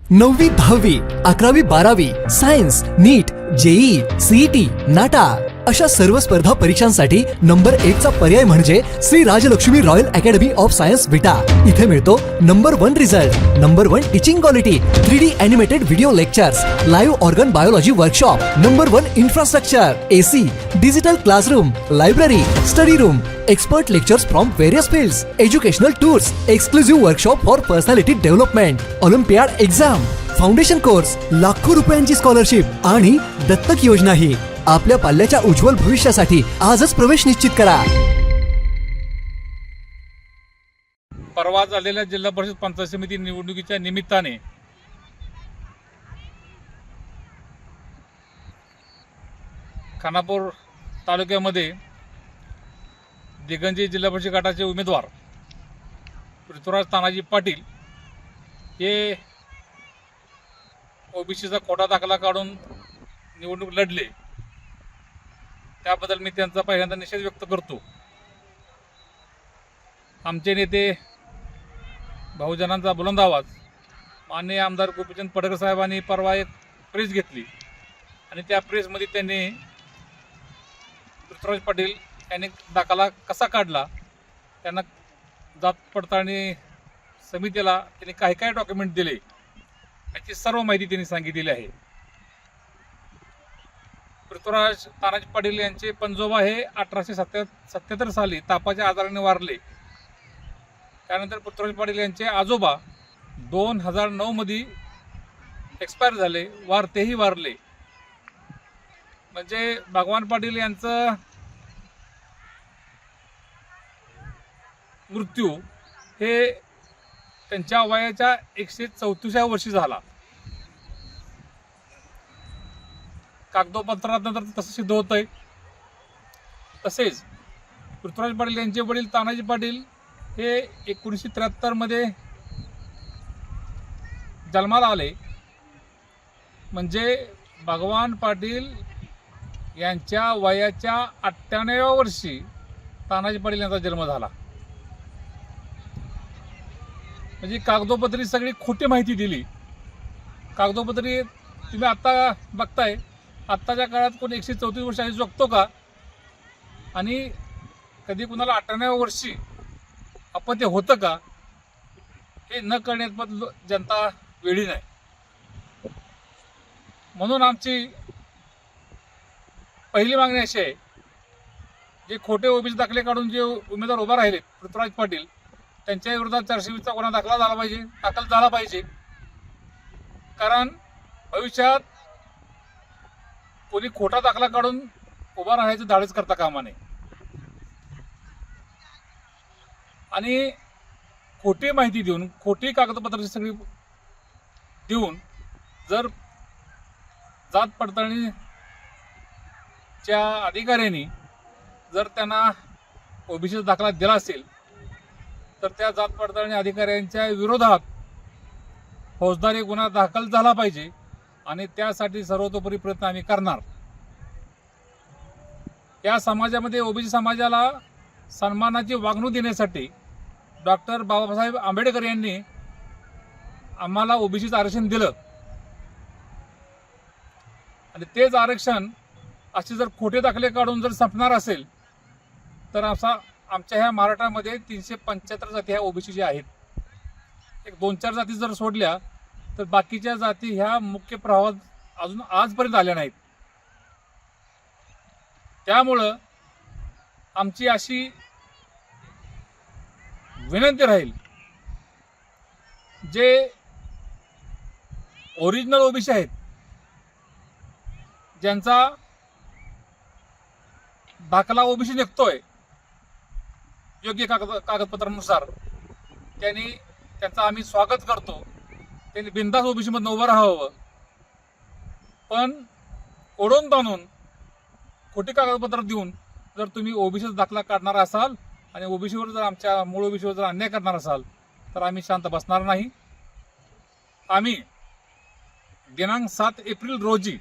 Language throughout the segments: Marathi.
9वी 10वी 11वी 12वी science NEET JEE CET NATA अशा सर्व स्पर्धा परीक्षांसाठी नंबर 1 चा पर्याय म्हणजे Shri Rajlakshmi royal academy of science Vita. इथे मिळतो number 1 result, number 1 teaching quality, 3D animated video lectures, live organ biology workshop, number 1 infrastructure, AC, digital classroom, library, study room, expert lectures from various fields, educational tours, exclusive workshop for personality development, Olympiad exam, foundation course, लाखो रुपयांची स्कॉलरशिप आणि दत्तक योजना ही आपल्या पाल्याच्या उज्ज्वल भविष्यासाठी आजच प्रवेश निश्चित करा। परवा झालेल्या जिल्हा परिषद पंचायत समिती निवडणुकीच्या निमित्ताने खानापूर तालुक्यामध्ये दिगंजी जिल्हा परिषद गटाचे उमेदवार पृथ्वीराज तानाजी पाटील हे ओबीसीचा कोटा दाखला काढून निवडणूक लढले, त्याबद्दल मी त्यांचा पहिल्यांदा निषेध व्यक्त करतो। आमचे नेते बहुजनांचा बुलंद आवाज माननीय आमदार गोपीचंद पडळकर साहेबांनी परवा एक प्रेस घेतली आणि त्या प्रेसमध्ये त्यांनी पृथ्वीराज पाटील यांनी दाखला कसा काढला, त्यांना जात पडताळणी समितीला त्यांनी काय काय डॉक्युमेंट दिले याची सर्व माहिती त्यांनी सांगितलेली आहे। पृथ्वीराज तानाजी पाटील यांचे पणजोबा हे 1877 साली तापाच्या आजाराने वारले। त्यानंतर पृथ्वीराज पाटील यांचे आजोबा 2009 मध्ये एक्सपायर झाले, तेही वारले। म्हणजे भगवान पाटील यांचं मृत्यू हे त्यांच्या वयाच्या 134व्या वर्षी झाला। कागदोपत्रात तसं सिद्ध होतंय। तसेच पृथ्वीराज पाटील यांचे वडील तानाजी पाटील हे 1973 मध्ये जन्माला आले, म्हणजे भगवान पाटील यांच्या वयाच्या 98व्या वर्षी तानाजी पाटील यांचा जन्म झाला। म्हणजे कागदोपत्री सगळी खोटी माहिती दिली। कागदोपत्री तुम्ही आता बघताय, आत्ताच्या काळात कोणी 134 वर्ष आधी जगतो का? आणि कधी कुणाला 98व्या वर्षी अपत्य होतं का हे न कळण्यात जनता वेळी नाही। म्हणून आमची पहिली मागणी अशी आहे, जे खोटे ओबीसी दाखले काढून जे उमेदवार उभा राहिले पृथ्वीराज पाटील त्यांच्या विरोधात 420चा गुन्हा दाखल झाला पाहिजे। कारण भविष्यात कोणी खोटा दाखला काढून उभा राहायचं धाडस करता कामा नये आणि खोटी माहिती देऊन, खोटी कागदपत्र सगळी देऊन जर जात पडताळणीच्या अधिकाऱ्यांनी जर त्यांना ओबीसीचा दाखला दिला असेल तर त्या जात पडताळणी अधिकाऱ्यांच्या विरोधात फौजदारी गुन्हा दाखल झाला पाहिजे आणि त्यासाठी सर्वतोपरी प्रयत्न आम्ही करणार। या समाजामध्ये ओबीसी समाजाला सन्मानाची वागणूक देण्यासाठी डॉक्टर बाबासाहेब आंबेडकर यांनी आम्हाला ओबीसीचं आरक्षण दिलं आणि तेच आरक्षण असे जर खोटे दाखले काढून जर संपणार असेल तर आमच्या ह्या महाराष्ट्रामध्ये 375 जाती ह्या ओबीसीच्या आहेत। एक 2-4 जाती जर सोडल्या तर बाकीच्या जाती ह्या मुख्य प्रवाहात अजून आजपर्यंत आल्या नाहीत। त्यामुळं आमची अशी विनंती राहील, जे ओरिजिनल ओबीसी आहेत, ज्यांचा दाखला ओबीसी निघतोय योग्य कागदपत्रांनुसार, त्यांचा आम्ही स्वागत करतो। त्यांनी बिनधास्त ओबीसी मधून उभं राहावं, पण ओढून ताणून खोटी कागदपत्र देऊन जर तुम्ही ओबीसीचा दाखला काढणार असाल आणि ओबीसीवर जर आमच्या मूळ ओबीसीवर जर अन्याय करणार असाल तर आम्ही शांत बसणार नाही। आम्ही दिनांक 7 एप्रिल रोजी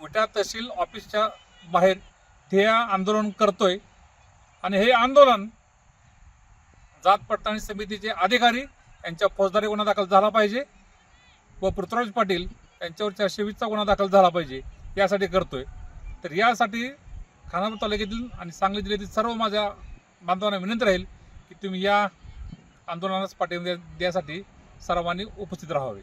विटा तहसील ऑफिसच्या बाहेर ठिय्या आंदोलन करतोय आणि हे आंदोलन जात पडताळणी समितीचे अधिकारी यांच्या फौजदारी गुन्हा दाखल झाला पाहिजे व पृथ्वीराज पाटील यांच्यावर 420चा गुन्हा दाखल झाला पाहिजे यासाठी करतोय. तर यासाठी खानापूर तालुक्यातील आणि सांगली जिल्ह्यातील सर्व माझ्या बांधवांना विनंती राहील की तुम्ही या आंदोलनास पाठिंबा देण्यासाठी सर्वांनी उपस्थित राहावे.